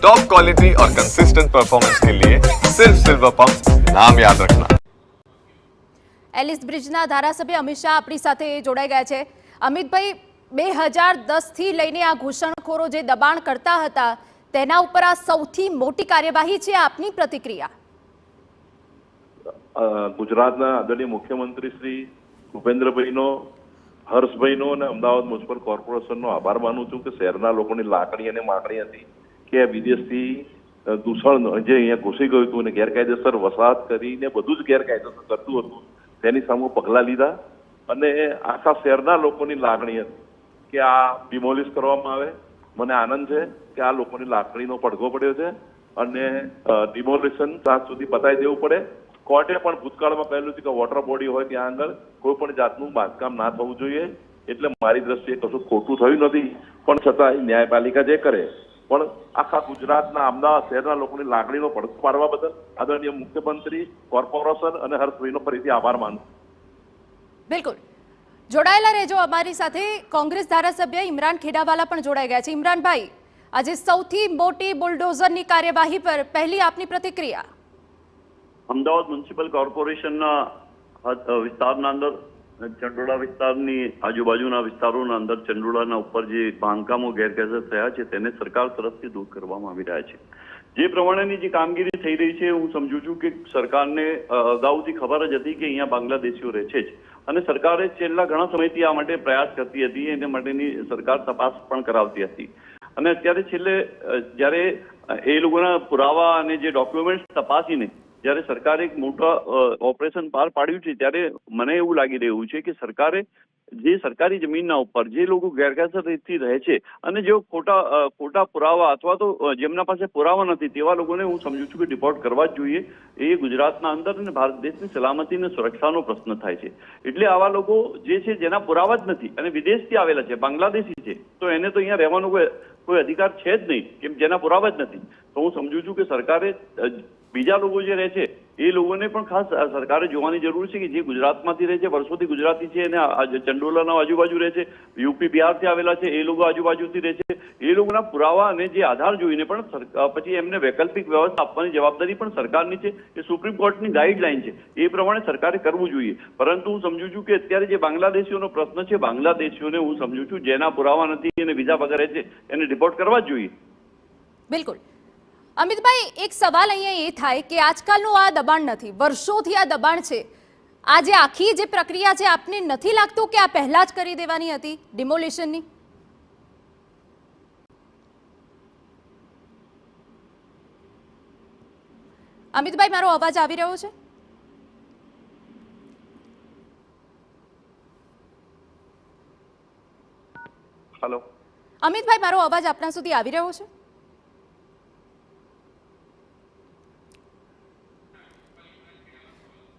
Top quality और consistent performance के लिए सिर्फ सिल्वर पंप नाम याद रखना। એલિસ બ્રિજના ધારાસભ્ય અમિત શાહ આપણી સાથે જોડાઈ ગયા છે। અમિતભાઈ, 2010 થી લઈને આ ઘૂસણખોરો જે દબાણ કરતા હતા તેના ઉપર આ સૌથી મોટી કાર્યવાહી છે, આપની પ્રતિક્રિયા? ગુજરાતના આદરણીય મુખ્યમંત્રી શ્રી ભૂપેન્દ્રભાઈનો, હર્ષભાઈનો અને અમદાવાદ મ્યુનિસિપલ કોર્પોરેશનનો આભાર માનું છું કે શહેરના લોકોની લાકડી અને માગણી હતી કે વિદેશથી દૂષણ જે અહીંયા ઘૂસી ગયું હતું અને ગેરકાયદેસર વસાહત કરીને બધું જ ગેરકાયદેસર કરતું હતું તેની સામે પગલાં લીધા અને આખા શહેરના લોકોની લાગણી હતી કે આ ડિમોલિશ કરવામાં આવે। મને આનંદ છે કે આ લોકોની લાકડીનો પડઘો પડ્યો છે અને ડિમોલિશન ત્યાં સુધી પતાવી દેવું પડે। કોર્ટે પણ ભૂતકાળમાં કહેલું છે કે વોટર બોડી હોય ત્યાં આગળ કોઈ પણ જાતનું બાંધકામ ના થવું જોઈએ, એટલે મારી દ્રષ્ટિએ કશું ખોટું થયું નથી, પણ છતાં ન્યાયપાલિકા જે કરે પણ આખા ગુજરાતના અમદાવાદ શહેરના લોકોની લાગણીનો પડઘો પાડવા બદલ આદરણીય મુખ્યમંત્રી, કોર્પોરેશન અને હર્ષભાઈનો ફરીથી આભાર માનું। બિલકુલ, જોડાયેલા રહેજો અમારી સાથે। કોંગ્રેસ ધારાસભ્ય ઇમરાન ખેડાવાલા પણ જોડાઈ ગયા છે। ઇમરાનભાઈ, આજે સૌથી મોટી બુલડોઝરની કાર્યવાહી પર પહેલી આપની પ્રતિક્રિયા? અમદાવાદ મ્યુનિસિપલ કોર્પોરેશનના વિસ્તારના અંદર ચંડોળા વિસ્તારની આજુબાજુના વિસ્તારોના અંદર ચંડોળાના ઉપર જે બાંધકામો ગેરકાયદેસર થયા છે તેને સરકાર તરફથી દૂર કરવામાં આવી રહ્યા છે। જે પ્રમાણેની જે કામગીરી થઈ રહી છે, હું સમજુ છું કે સરકારને અગાઉથી ખબર જ હતી કે અહીંયા બાંગ્લાદેશીઓ રહે છે જ અને સરકારે છેલ્લા ઘણા સમયથી આ માટે પ્રયાસ કરતી હતી, એને માટેની સરકાર તપાસ પણ કરાવતી હતી અને અત્યારે છેલ્લે જ્યારે એ લોકોના પુરાવા અને જે ડોક્યુમેન્ટ્સ તપાસીને જ્યારે સરકારે એક મોટા ઓપરેશન પાર પાડ્યું છે ત્યારે મને એવું લાગી રહ્યું છે કે સરકારે જે સરકારી જમીનના ઉપર જે લોકો ગેરકાયદેસર રીતથી રહે છે અને જેઓ ખોટા પુરાવા અથવા તો જેમના પાસે પુરાવા નથી તેવા લોકોને હું સમજુ છું કે ડિપોર્ટ કરવા જ જોઈએ। એ ગુજરાતના અંદર અને ભારત દેશની સલામતી અને સુરક્ષાનો પ્રશ્ન થાય છે, એટલે આવા લોકો જે છે જેના પુરાવા જ નથી અને વિદેશથી આવેલા છે, બાંગ્લાદેશી છે, તો એને તો અહીંયા રહેવાનો કોઈ અધિકાર છે જ નહીં કેમ જેના પુરાવા જ નથી। તો હું સમજુ છું કે સરકારે બીજા લોકો જે રહે છે એ લોકોને પણ ખાસ સરકારે જોવાની જરૂર છે કે જે ગુજરાતમાંથી રહે છે, વર્ષોથી ગુજરાતી છે અને ચંડોલાના આજુબાજુ રહે છે, યુપી બિહારથી આવેલા છે, એ લોકો આજુબાજુથી રહે છે, એ લોકોના પુરાવા અને જે આધાર જોઈને પણ પછી એમને વૈકલ્પિક વ્યવસ્થા આપવાની જવાબદારી પણ સરકારની છે। એ સુપ્રીમ કોર્ટની ગાઈડલાઈન છે, એ પ્રમાણે સરકારે કરવું જોઈએ। પરંતુ હું સમજુ છું કે અત્યારે જે બાંગ્લાદેશીઓનો પ્રશ્ન છે, બાંગ્લાદેશીઓને હું સમજુ છું જેના પુરાવા નથી અને વિઝા વગર રહે છે એને ડિપોર્ટ કરવા જ જોઈએ। બિલકુલ અમિતભાઈ, એક સવાલ અહીંયા એ થાય કે આજકાલનું આ દબાણ નથી, વર્ષોથી આ દબાણ છે। આ જે આખી જે પ્રક્રિયા છે, આપને નથી લાગતું કે આ પહેલા જ કરી દેવાની હતી ડિમોલિશનની? અમિતભાઈ, મારો અવાજ આવી રહ્યો છે? હેલો અમિતભાઈ, મારો અવાજ આપના સુધી આવી રહ્યો છે?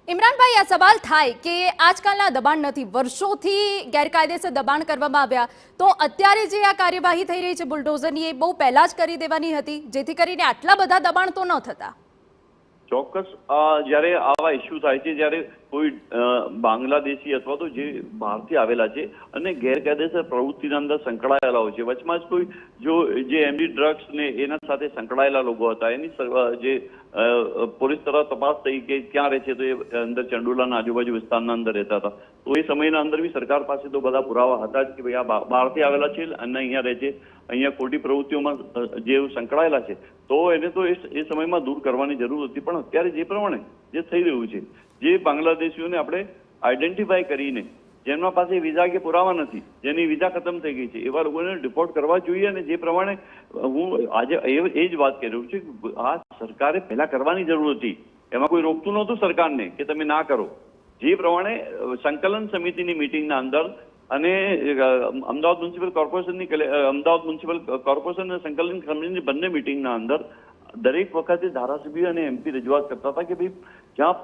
ઇમરાનભાઈ, આ સવાલ થાય કે આજકાલના દબાણ નથી, વર્ષોથી ગેરકાયદેસર દબાણ કરવામાં આવ્યા, તો અત્યારે જે આ કાર્યવાહી થઈ રહી છે બુલડોઝરની, એ બહુ પહેલા જ કરી દેવાની હતી જેથી કરીને આટલા બધા દબાણ તો ન થતા? ચોક્કસ, જ્યારે આવા ઇસ્યુ થાય છે, જ્યારે કોઈ બાંગ્લાદેશી અથવા તો જે બહારથી આવેલા છે અને ગેરકાયદેસર પ્રવૃત્તિના અંદર સંકળાયેલા હોય છે, વચમાં જ કોઈ જે એમડી ડ્રગ્સ ને એના સાથે સંકળાયેલા લોકો હતા, એની જે પોલીસ તરફ તપાસ થઈ કે ક્યાં રહે છે, તો એ અંદર ચંડોલાના આજુબાજુ વિસ્તારના અંદર રહેતા હતા, તો એ સમયના અંદર બી સરકાર પાસે તો બધા પુરાવા હતા જ કે ભાઈ આ બહારથી આવેલા છે અને અહીંયા રહે છે, અહીંયા ખોટી પ્રવૃત્તિઓમાં જે સંકળાયેલા છે, તો એને તો એ સમયમાં દૂર કરવાની જરૂર હતી। પણ અત્યારે જે પ્રમાણે જે થઈ રહ્યું છે, જે બાંગ્લાદેશીઓને આપણે આઈડેન્ટિફાઈ કરીને જેમના પાસે વિઝા કે પુરાવા નથી, જેની વિઝા ખતમ થઈ ગઈ છે, એવા લોકોને ડિપોર્ટ કરવા જોઈએ। અને જે પ્રમાણે હું આજે એ જ વાત કરી રહ્યો છું કે આ સરકારે પહેલા કરવાની જરૂર હતી, એમાં કોઈ રોકતું નહોતું સરકારને કે તમે ના કરો। જે પ્રમાણે સંકલન સમિતિની મિટિંગના અંદર અને અમદાવાદ મ્યુનિસિપલ કોર્પોરેશન અને સંકલન સમિતિની બંને મિટિંગના અંદર દરેક વખતે ધારાસભ્ય અને એમપી રજૂઆત કરતા હતા કે ભાઈ જ્યાં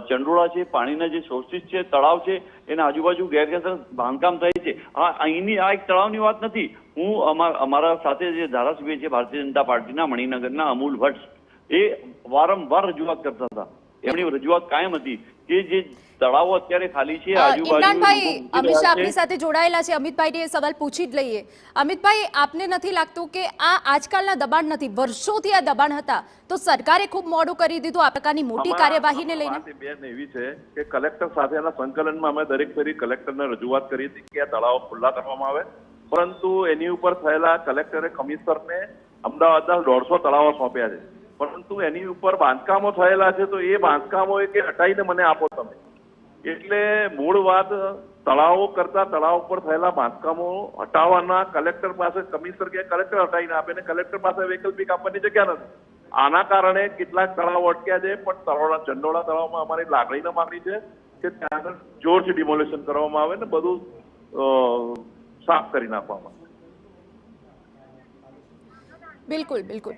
ચંડોળા છે, પાણીના જે સોર્સિસ છે, તળાવ છે, એના આજુબાજુ ગેરકાયદેસર બાંધકામ થાય છે, અહીંની આ એક તળાવની વાત નથી, હું અમારા સાથે જે ધારાસભ્ય છે ભારતીય જનતા પાર્ટીના મણિનગરના અમૂલ ભટ્ટ, એ વારંવાર રજૂઆત કરતા હતા એમની રજૂઆત કાયમ હતી કે જે તળાવો અત્યારે ખાલી છે ઇમરાનભાઈ, આજુબાજુ અમિત શાહ આપણી સાથે જોડાયેલા છે. અમિતભાઈને એ સવાલ પૂછી જ લઈએ. અમિતભાઈ, આપને નથી લાગતું કે આ આજકાલના દબાણ નથી, વર્ષોથી આ દબાણ હતા, તો સરકારે ખૂબ મોડું કરી દીધું આ પ્રકારની મોટી કાર્યવાહીને લઈને? બેન એવી છે કે કલેક્ટર સાથેના સંકલનમાં અમે દરેક ફેરી કલેક્ટરને રજૂઆત કરી હતી કે આ તળાવો ખુલ્લા કરવામાં આવે, પરંતુ એની ઉપર થયેલા કલેક્ટરે કમિશનરને અમદાવાદના 150 તળાવો સોંપ્યા છે, પરંતુ એની ઉપર બાંધકામો થયેલા છે, તો એ બાંધકામો કે હટાઈને મને આપો તમે. એટલે મૂળ વાત તળાવો કરતા તળાવ પર થયેલા બાંધકામો હટાવવાના કલેક્ટર પાસે કમિશનર કે કલેક્ટર હટાવીને આપે ને કલેક્ટર પાસે વૈકલ્પિક આપવાની જગ્યા નથી. આના કારણે કેટલાક તળાવો અટક્યા છે, પણ તળાવના ચંડોળા તળાવમાં અમારી લાગણીનો માંગણી છે કે ત્યાં આગળ જોરથી ડિમોલેશન કરવામાં આવે ને બધું સાફ કરી નાખવામાં આવે. બિલકુલ બિલકુલ.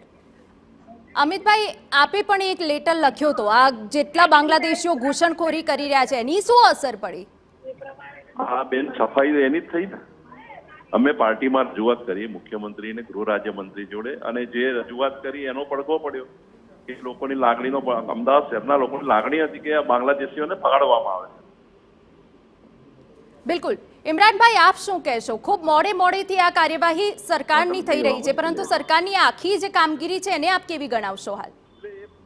અમિતભાઈ, આપે પણ એક લેટર લખ્યો હતો, આ જેટલા બાંગ્લાદેશીઓ ઘૂસણખોરી કરી રહ્યા છે એની શું અસર પડી? હા બેન, સફાઈ એની જ થઈ ને. અમે પાર્ટીમાં રજૂઆત કરી મુખ્યમંત્રી અને ગૃહ રાજ્યમંત્રી જોડે, અને જે રજૂઆત કરી એનો પડઘો પડ્યો કે લોકોની લાગણીનો, અમદાવાદ શહેરના લોકોની લાગણી હતી કે બાંગ્લાદેશીઓને પકડવામાં આવે. બિલકુલ. ઇમરાનભાઈ, આપ શું કહેશો? ખૂબ મોડેથી આ કાર્યવાહી સરકારની થઈ રહી છે, પરંતુ સરકારની આખી જે કામગીરી છે એને આપ કેવી ગણાવશો હાલ?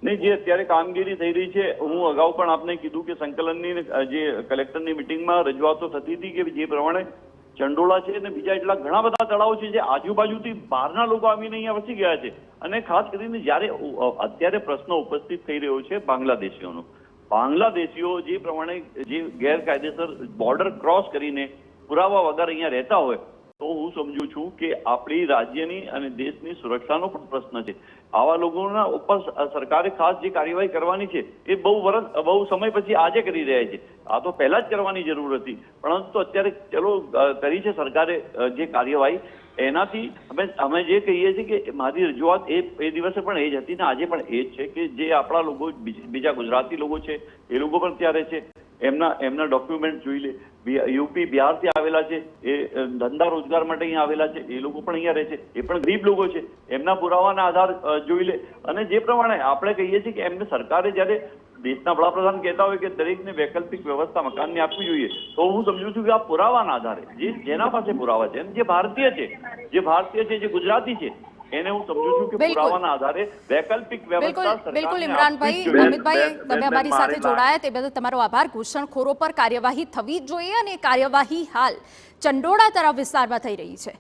નહીં, જે અત્યારે કામગીરી થઈ રહી છે, હું અગાઉ પણ આપને કીધું કે સંકલનની જે કલેક્ટરની મિટિંગમાં રજૂઆતો થતી હતી કે જે પ્રમાણે ચંડોળા છે અને બીજા એટલા ઘણા બધા તળાવો છે જે આજુબાજુથી બહારના લોકો આવીને અહીંયા વસી ગયા છે, અને ખાસ કરીને જ્યારે અત્યારે પ્રશ્ન ઉપસ્થિત થઈ રહ્યો છે બાંગ્લાદેશીઓનો, બાંગ્લાદેશીઓ જે પ્રમાણે જે ગેરકાયદેસર બોર્ડર ક્રોસ કરીને પુરાવા વગર અહીંયા રહેતા હોય, તો હું સમજુ છું કે આપણી રાજ્યની અને દેશની સુરક્ષાનો પણ પ્રશ્ન છે. આવા લોકોના ઉપર સરકારે ખાસ જે કાર્યવાહી કરવાની છે એ બહુ સમય પછી આજે કરી રહ્યા છે. આ તો પહેલા જ કરવાની જરૂર હતી, પરંતુ અત્યારે ચલો કરી છે સરકારે જે કાર્યવાહી, એનાથી અમે જે કહીએ છીએ કે મારી રજૂઆત એ દિવસે પણ એ જ હતી ને આજે પણ એ જ છે કે જે આપણા લોકો બીજા ગુજરાતી લોકો છે એ લોકો પણ ત્યારે છે, એમના ડોક્યુમેન્ટ જોઈ લે. યુપી બિહારથી આવેલા છે, એ ધંધા રોજગાર માટે અહીંયા આવેલા છે, એ લોકો પણ અહીંયા રહે છે, એ પણ ગરીબ લોકો છે, એમના પુરાવાના આધાર જોઈ લે. અને જે પ્રમાણે આપણે કહીએ છીએ કે એમને સરકારે જ્યારે દેશના વડાપ્રધાન કહેતા હોય કે દરેકને વૈકલ્પિક વ્યવસ્થા મકાનની આપવી જોઈએ, તો હું સમજુ છું કે આ પુરાવાના આધારે જેના પાસે પુરાવા છે, જે ભારતીય છે, જે ગુજરાતી છે, એને હું સમજુ છું કે પુરાવાના આધારે વૈકલ્પિક વ્યવસ્થા. બિલકુલ ઇમરાનભાઈ, અમિતભાઈ, તમે અમારી સાથે જોડાયા તે બદલ તમારો આભાર. ઘૂસણખોરો પર કાર્યવાહી થવી જ જોઈએ, અને કાર્યવાહી હાલ ચંડોળા તળાવ વિસ્તારમાં થઈ રહી છે.